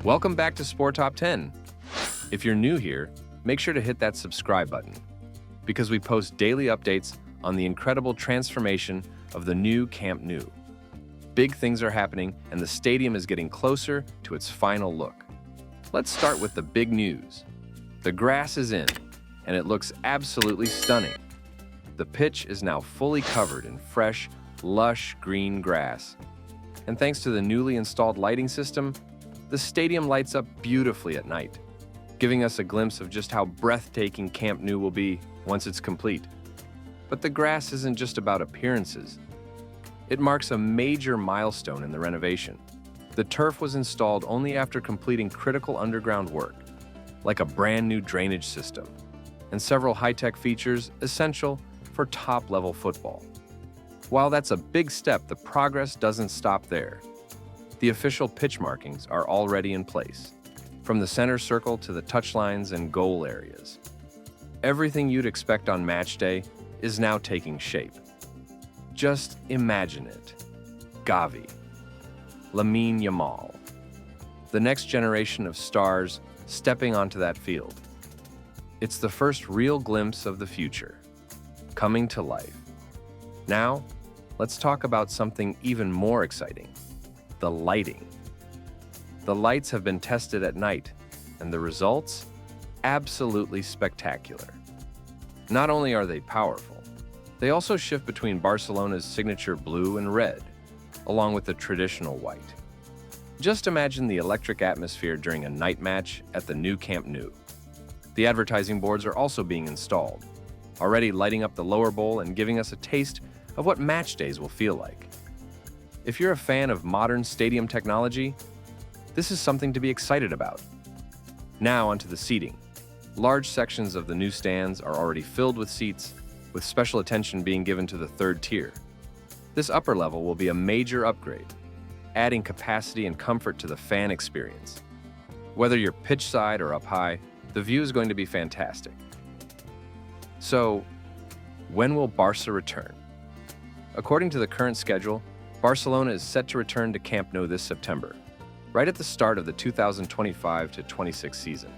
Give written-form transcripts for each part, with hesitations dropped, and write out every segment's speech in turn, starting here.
Welcome back to Sport Top 10. If you're new here, make sure to hit that subscribe button because we post daily updates on the incredible transformation of the new Camp Nou. Big things are happening and the stadium is getting closer to its final look. Let's start with the big news. The grass is in and it looks absolutely stunning. The pitch is now fully covered in fresh, lush green grass. And thanks to the newly installed lighting system, the stadium lights up beautifully at night, giving us a glimpse of just how breathtaking Camp Nou will be once it's complete. But the grass isn't just about appearances. It marks a major milestone in the renovation. The turf was installed only after completing critical underground work, like a brand new drainage system, and several high-tech features essential for top-level football. While that's a big step, the progress doesn't stop there. The official pitch markings are already in place, from the center circle to the touchlines and goal areas. Everything you'd expect on match day is now taking shape. Just imagine it. Gavi, Lamine Yamal, the next generation of stars stepping onto that field. It's the first real glimpse of the future, coming to life. Now, let's talk about something even more exciting. The lighting. The lights have been tested at night, and the results? Absolutely spectacular. Not only are they powerful, they also shift between Barcelona's signature blue and red, along with the traditional white. Just imagine the electric atmosphere during a night match at the new Camp Nou. The advertising boards are also being installed, already lighting up the lower bowl and giving us a taste of what match days will feel like. If you're a fan of modern stadium technology, this is something to be excited about. Now onto the seating. Large sections of the new stands are already filled with seats, with special attention being given to the third tier. This upper level will be a major upgrade, adding capacity and comfort to the fan experience. Whether you're pitch side or up high, the view is going to be fantastic. So, when will Barca return? According to the current schedule, Barcelona is set to return to Camp Nou this September, right at the start of the 2025-26 season.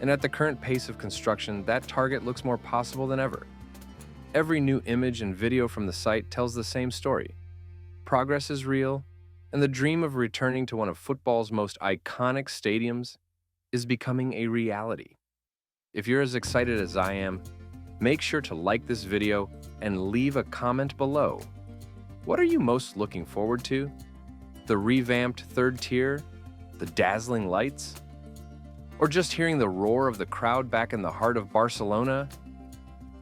And at the current pace of construction, that target looks more possible than ever. Every new image and video from the site tells the same story. Progress is real, and the dream of returning to one of football's most iconic stadiums is becoming a reality. If you're as excited as I am, make sure to like this video and leave a comment below. What are you most looking forward to? The revamped third tier? The dazzling lights? Or just hearing the roar of the crowd back in the heart of Barcelona?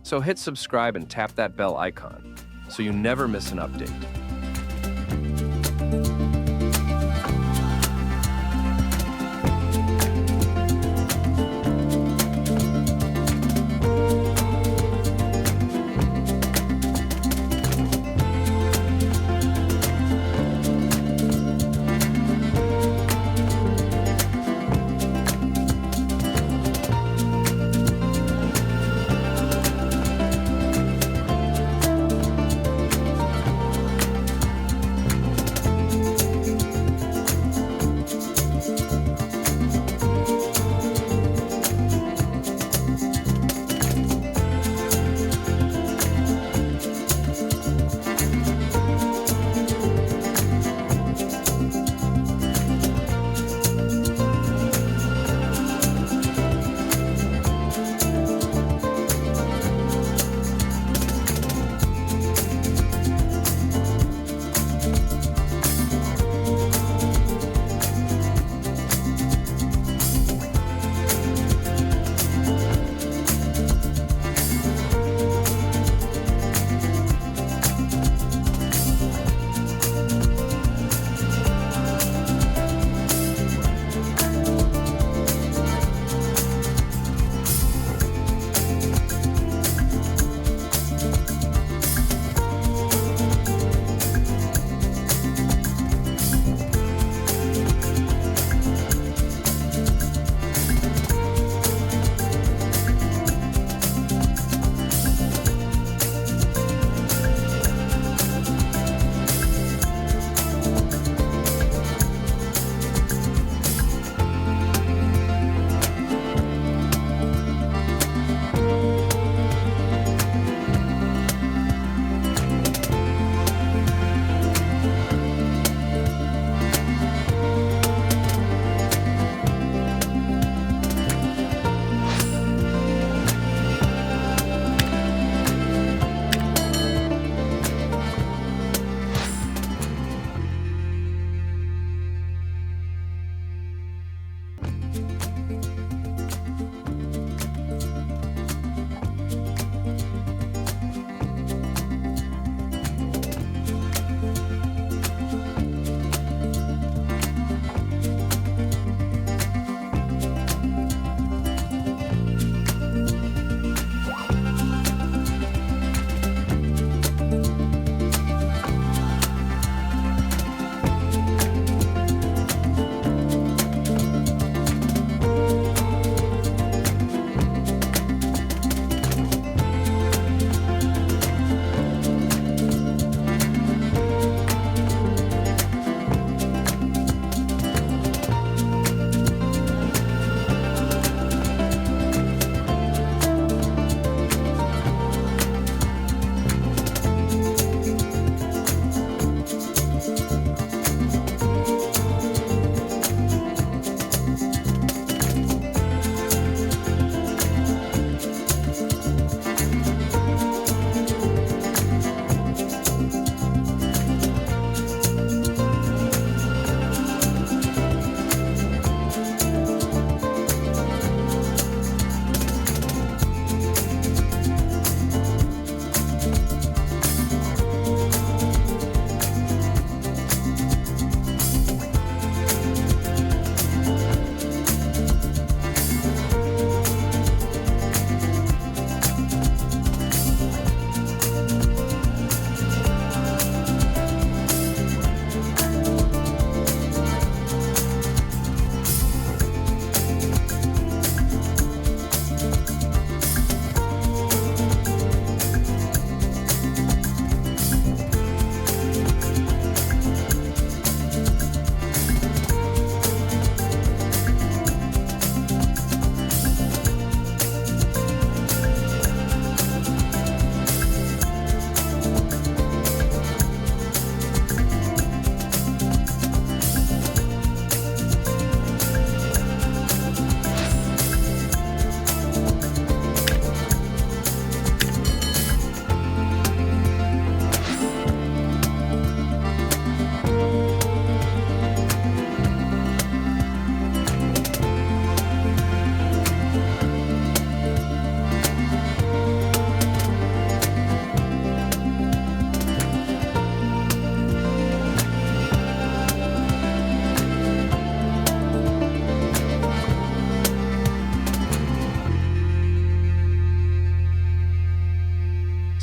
So hit subscribe and tap that bell icon so you never miss an update.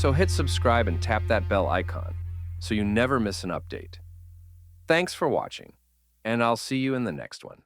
So hit subscribe and tap that bell icon so you never miss an update. Thanks for watching, and I'll see you in the next one.